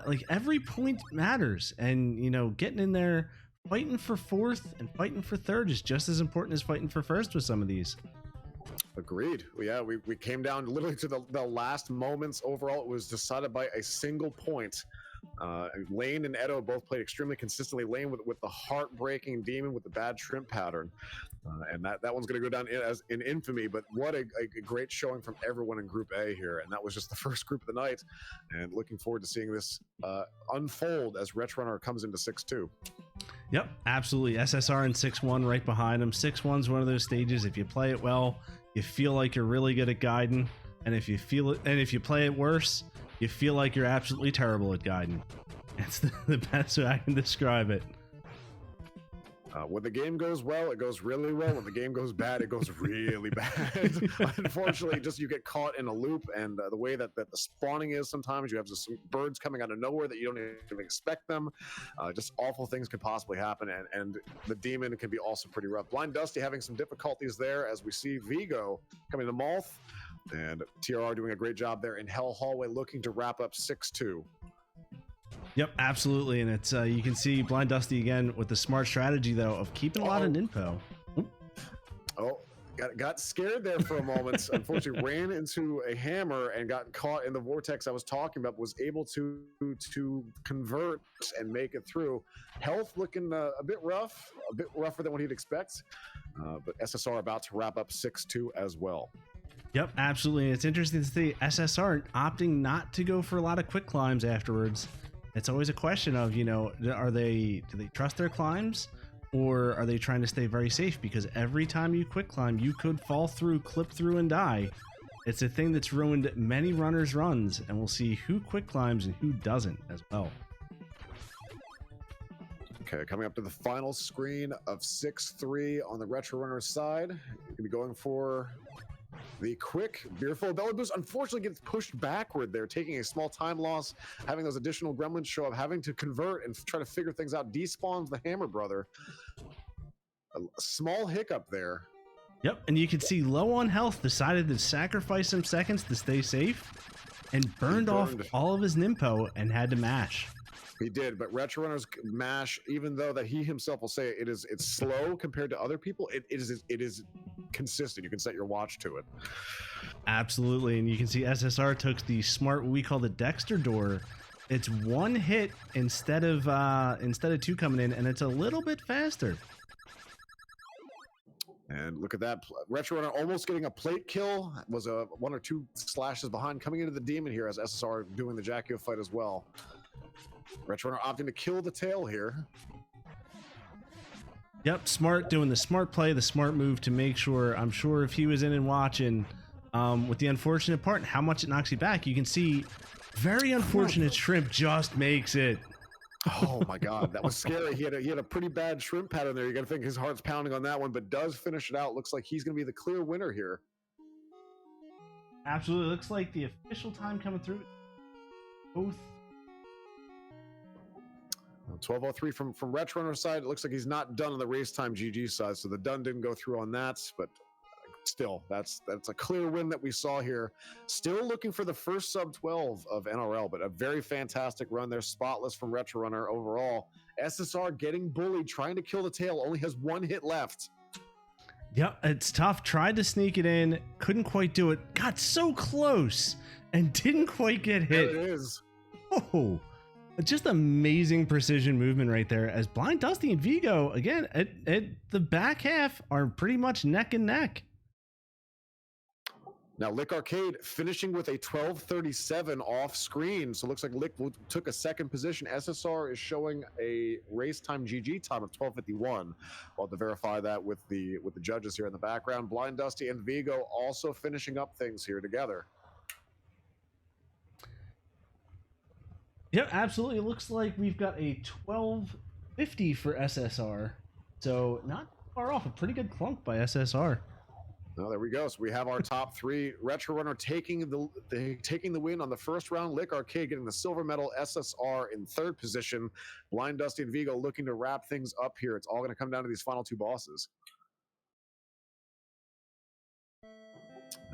E: like every point matters. And, getting in there, fighting for 4th and fighting for 3rd is just as important as fighting for 1st with some of these.
A: Agreed. Yeah, we came down literally to the last moments. Overall, it was decided by a single point. Lane and Edo both played extremely consistently. Lane with the heartbreaking demon with the bad shrimp pattern, and that one's going to go down as in infamy. But what a great showing from everyone in Group A here, and that was just the first group of the night. And looking forward to seeing this unfold as Retro Runner comes into 6-2.
E: Yep, absolutely. SSR in 6-1 right behind him. 6-1's one of those stages. If you play it well, you feel like you're really good at Gaiden, and if you play it worse, you feel like you're absolutely terrible at Gaiden. That's the best way I can describe it.
A: When the game goes well, it goes really well. When the game goes bad, it goes really bad. Unfortunately, you get caught in a loop, and the way that the spawning is sometimes, you have just some birds coming out of nowhere that you don't even expect them. Just awful things can possibly happen, and the demon can be also pretty rough. Blind Dusty having some difficulties there as we see Vigo coming to Malth, and TRR doing a great job there in Hell Hallway, looking to wrap up 6-2.
E: Yep, absolutely, and it's you can see Blind Dusty again with the smart strategy though of keeping a lot of ninpo.
A: Oh, got scared there for a moment. Unfortunately, ran into a hammer and got caught in the vortex I was talking about. Was able to convert and make it through. Health looking a bit rougher than what he'd expect. But SSR about to wrap up 6-2 as well.
E: Yep, absolutely. It's interesting to see SSR opting not to go for a lot of quick climbs afterwards. It's always a question of, do they trust their climbs, or are they trying to stay very safe? Because every time you quick climb, you could fall through, clip through, and die. It's a thing that's ruined many runners' runs, and we'll see who quick climbs and who doesn't as well.
A: Okay, coming up to the final screen of 6-3 on the Retro Runner side. You're going to be going for the quick Beerful Belly Boost. Unfortunately gets pushed backward there, taking a small time loss, having those additional gremlins show up, having to convert and try to figure things out. Despawns the Hammer Brother. A small hiccup there.
E: Yep, and you can see low on health, decided to sacrifice some seconds to stay safe, and burned off all of his Nimpo and had to mash.
A: He did, but Retro Runner's mash, even though that he himself will say it's slow compared to other people, it is consistent. You can set your watch to it.
E: Absolutely, and you can see SSR took the smart, what we call the Dexter door. It's one hit instead of two coming in, and it's a little bit faster.
A: And look at that. Retro Runner almost getting a plate kill. Was a 1 or 2 slashes behind, coming into the demon here as SSR doing the Jackio fight as well. Retro Runner opting to kill the tail here.
E: Yep, smart, doing the smart play, the smart move to make sure. I'm sure if he was in and watching, with the unfortunate part, how much it knocks you back, you can see very unfortunate shrimp just makes it.
A: Oh my God, that was scary. He had a pretty bad shrimp pattern there. You got to think his heart's pounding on that one, but does finish it out. Looks like he's going to be the clear winner here.
E: Absolutely, looks like the official time coming through. Both.
A: 12:03 from Retro Runner's side. It looks like he's not done on the race time GG side, so the done didn't go through on that, but still, that's a clear win that we saw here. Still looking for the first sub 12 of NRL, but a very fantastic run there. Spotless from Retro Runner overall. SSR getting bullied, trying to kill the tail, only has 1 hit left.
E: Yep, it's tough. Tried to sneak it in, couldn't quite do it. Got so close and didn't quite get hit.
A: There it is.
E: Oh, just amazing precision movement right there. As Blind Dusty and Vigo, again, at the back half are pretty much neck and neck.
A: Now, Lick Arcade finishing with a 12:37 off screen. So it looks like Lick took a second position. SSR is showing a race time GG time of 12:51. We'll have to verify that with the judges here in the background. Blind Dusty and Vigo also finishing up things here together.
E: Yeah, absolutely. It looks like we've got a 12:50 for SSR. So not far off. A pretty good clunk by SSR.
A: Oh, there we go. So we have our top 3. Retro Runner taking the win on the first round. Lick Arcade getting the silver medal. SSR in 3rd position. Blind Dusty and Vigo looking to wrap things up here. It's all going to come down to these final 2 bosses.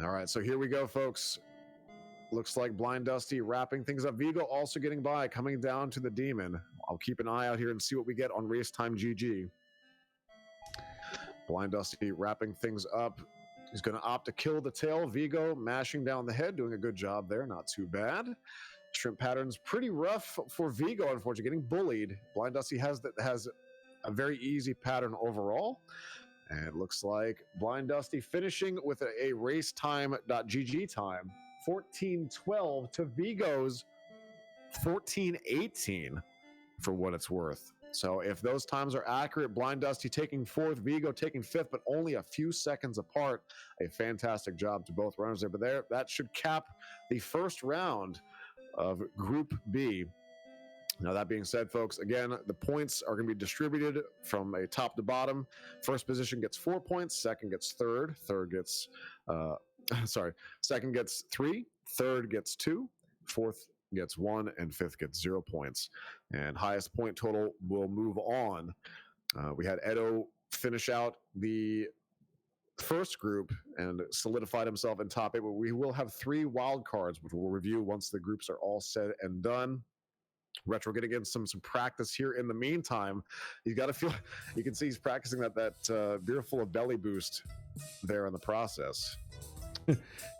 A: All right, so here we go, folks. Looks like Blind Dusty wrapping things up. Vigo also getting by, coming down to the demon. I'll keep an eye out here and see what we get on race time GG. Blind Dusty wrapping things up. He's going to opt to kill the tail. Vigo mashing down the head, doing a good job there. Not too bad. Shrimp pattern's pretty rough for Vigo, unfortunately, getting bullied. Blind Dusty has a very easy pattern overall. And it looks like Blind Dusty finishing with a race time.gg time. 14:12 to Vigo's 14:18 for what it's worth. So if those times are accurate, Blind Dusty taking 4th, Vigo taking 5th, but only a few seconds apart. A fantastic job to both runners there. But that should cap the first round of Group B. Now, that being said, folks, again, the points are going to be distributed from a top to bottom. First position gets 4 points. Second gets third. Second gets 3. Third gets 2. Fourth gets 1, and 5th gets 0 points. And highest point total will move on. We had Edo finish out the first group and solidified himself in top 8, but we will have 3 wild cards, which we'll review once the groups are all said and done. Retro getting in some practice here in the meantime. He's got to feel, you can see he's practicing that beer full of belly boost there in the process.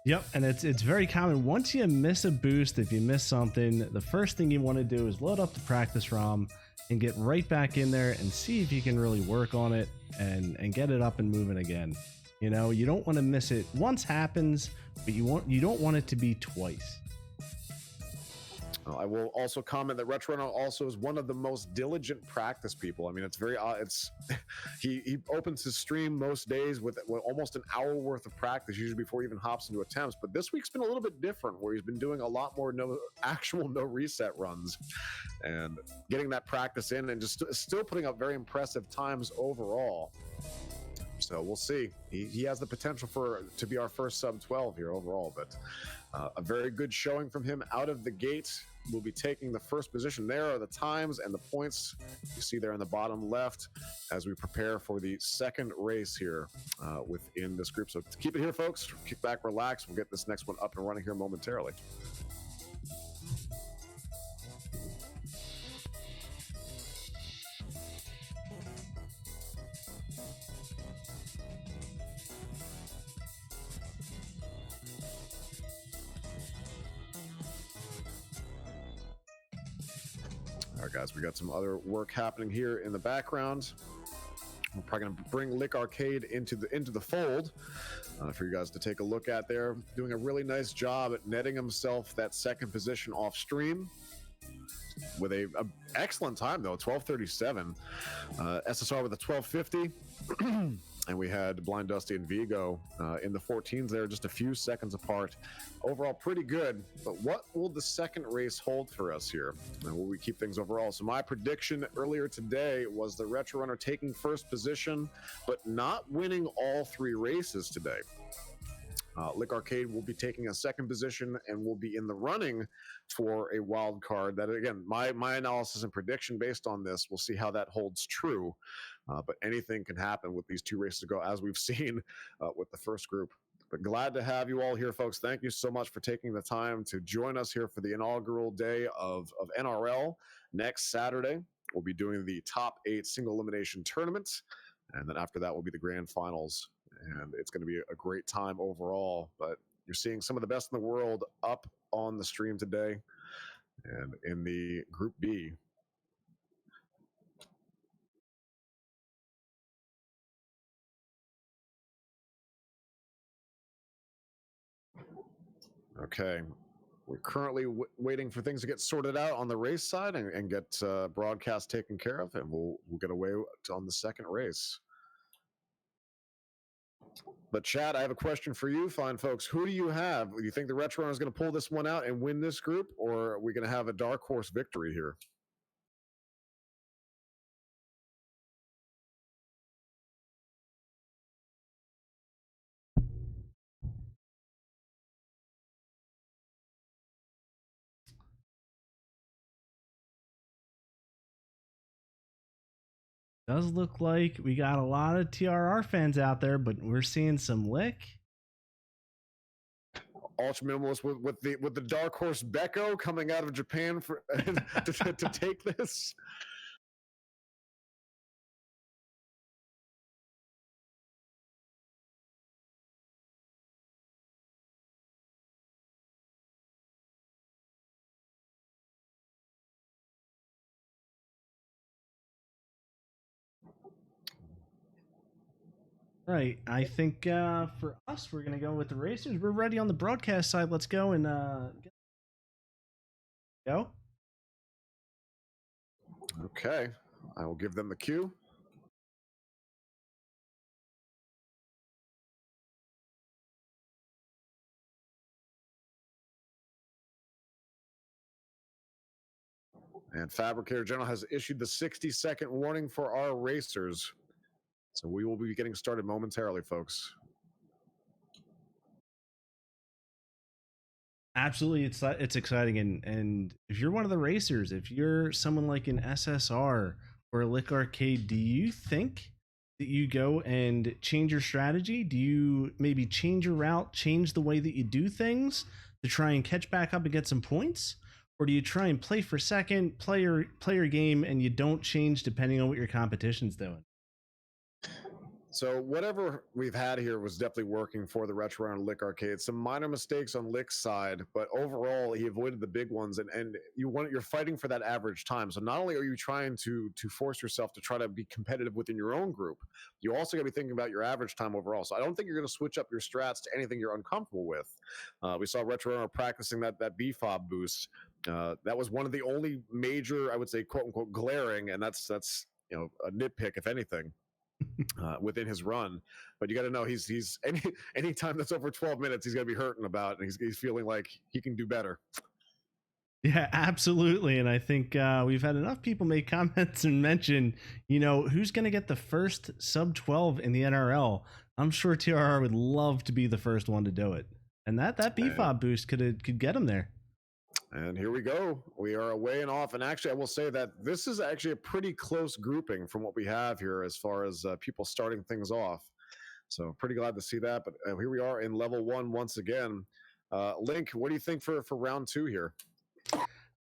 E: Yep, and it's very common. Once you miss a boost, if you miss something, the first thing you want to do is load up the practice ROM and get right back in there and see if you can really work on it and get it up and moving again. You know, you don't want to miss it. Once happens, but you don't want it to be twice.
A: I will also comment that Retro Runner also is one of the most diligent practice people. I mean, it's very he opens his stream most days with almost an hour worth of practice, usually before he even hops into attempts. But this week's been a little bit different, where he's been doing a lot more no reset runs and getting that practice in, and just still putting up very impressive times overall. So we'll see. He has the potential to be our first sub 12 here overall, but a very good showing from him out of the gate. We'll be taking the first position. There are the times and the points you see there in the bottom left as we prepare for the second race here within this group. So keep it here, folks. Kick back, relax. We'll get this next one up and running here momentarily. All right, guys, we got some other work happening here in the background. We're probably going to bring Lick Arcade into the fold for you guys to take a look at there. Doing a really nice job at netting himself that second position off stream with a excellent time, though, 12:37. SSR with a 12:50. And we had Blind Dusty and Vigo in the 14s there, just a few seconds apart. Overall, pretty good. But what will the second race hold for us here? And will we keep things overall? So my prediction earlier today was the Retro Runner taking first position, but not winning all three races today. Lick Arcade will be taking a second position and will be in the running for a wild card. That, again, my analysis and prediction based on this, we'll see how that holds true. But anything can happen with these two races to go, as we've seen with the first group. But glad to have you all here, folks. Thank you so much for taking the time to join us here for the inaugural day of NRL. Next Saturday, we'll be doing the top 8 single elimination tournament. And then after that will be the grand finals. And it's going to be a great time overall. But you're seeing some of the best in the world up on the stream today. And in the Group B, okay, we're currently waiting for things to get sorted out on the race side and get broadcast taken care of, and we'll get away on the second race. But Chad, I have a question for you, fine folks. Who do you have? Do you think the Retro Runner is going to pull this one out and win this group, or are we going to have a dark horse victory here?
E: Does look like we got a lot of TRR fans out there, but we're seeing some Lick.
A: Ultra Minimalist with the dark horse Becco coming out of Japan for to take this.
E: Right. I think for us, we're going to go with the racers. We're ready on the broadcast side. Let's go and go.
A: Okay. I will give them the cue. And Fabricator General has issued the 60-second warning for our racers. So we will be getting started momentarily, folks.
E: Absolutely, it's exciting, and if you're one of the racers, if you're someone like an SSR or a Lick Arcade, do you think that you go and change your strategy? Do you maybe change your route, change the way that you do things to try and catch back up and get some points? or do you try and play for second, play your game, and you don't change depending on what your competition's doing?
A: So whatever we've had here was definitely working for the Retro Runner Lick Arcade. Some minor mistakes on Lick's side, but overall he avoided the big ones. And you're fighting for that average time. So not only are you trying to force yourself to try to be competitive within your own group, you also got to be thinking about your average time overall. So I don't think you're going to switch up your strats to anything you're uncomfortable with. We saw Retro Runner practicing that BFOB boost. That was one of the only major, I would say, quote unquote, glaring, and that's a nitpick if anything. Within his run, but you got to know he's any time that's over 12 minutes he's going to be hurting about, and he's feeling like he can do better.
E: Yeah, absolutely. And I think we've had enough people make comments and mention, who's going to get the first sub 12 in the NRL. I'm sure TRR would love to be the first one to do it, and that BFOB boost could get him there.
A: And here we go. We are away and off. And actually, I will say that this is actually a pretty close grouping from what we have here as far as people starting things off. So pretty glad to see that. But here we are in level 1 once again. Link, what do you think for round 2 here?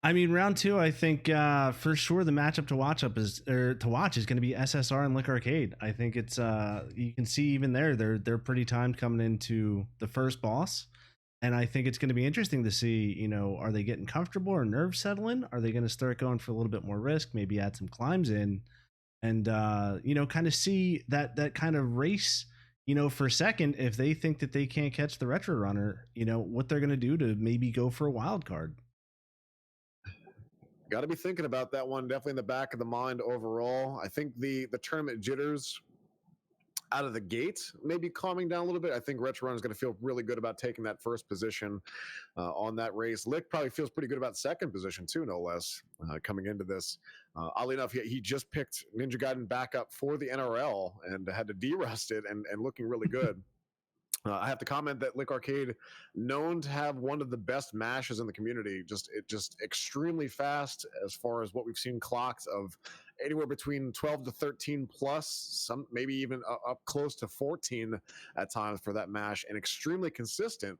E: I mean, round 2, I think for sure the matchup to watch is going to be SSR and Lick Arcade. I think it's you can see even there they're pretty timed coming into the first boss. And I think it's going to be interesting to see, are they getting comfortable or nerves settling? Are they going to start going for a little bit more risk, maybe add some climbs in and, kind of see that kind of race, for second, if they think that they can't catch the Retro Runner, what they're going to do to maybe go for a wild card.
A: Got to be thinking about that one. Definitely in the back of the mind overall. I think the tournament jitters out of the gate, maybe calming down a little bit. I think Retro Runner is going to feel really good about taking that first position on that race. Lick probably feels pretty good about second position too, no less, coming into this. Oddly enough, he just picked Ninja Gaiden back up for the NRL and had to derust it and looking really good. I have to comment that Lick Arcade, known to have one of the best mashes in the community, just extremely fast as far as what we've seen clocks of anywhere between 12 to 13 plus, some maybe even up close to 14 at times for that mash, and extremely consistent.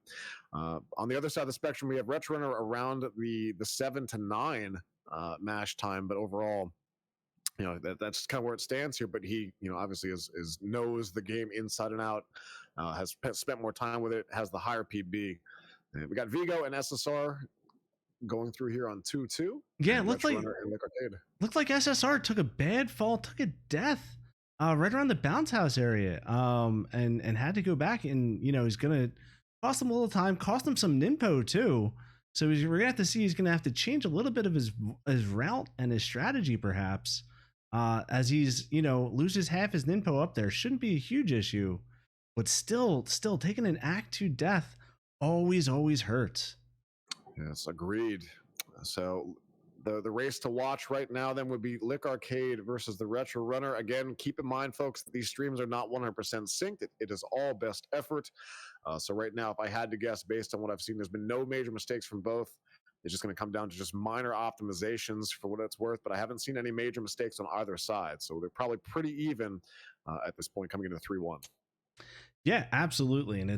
A: On the other side of the spectrum, we have Retro Runner around the 7 to 9 mash time, but overall, that's kind of where it stands here. But he, obviously knows the game inside and out, has spent more time with it, has the higher PB. And we got Vigo and SSR going through here on 2-2.
E: Yeah, it looked like SSR took a bad fall, took a death right around the bounce house area, and had to go back, and he's gonna cost him a little time, cost him some ninpo too. So we're gonna have to see, he's gonna have to change a little bit of his route and his strategy perhaps, as he's loses half his ninpo up there. Shouldn't be a huge issue, but still taking an Act 2 death always hurts.
A: Yes, agreed. So the race to watch right now then would be Lick Arcade versus the Retro Runner. Again, keep in mind, folks, these streams are not 100% synced. It is all best effort. So right now, if I had to guess based on what I've seen, there's been no major mistakes from both. It's just going to come down to just minor optimizations for what it's worth, but I haven't seen any major mistakes on either side. So they're probably pretty even at this point coming into 3-1.
E: Yeah, absolutely. And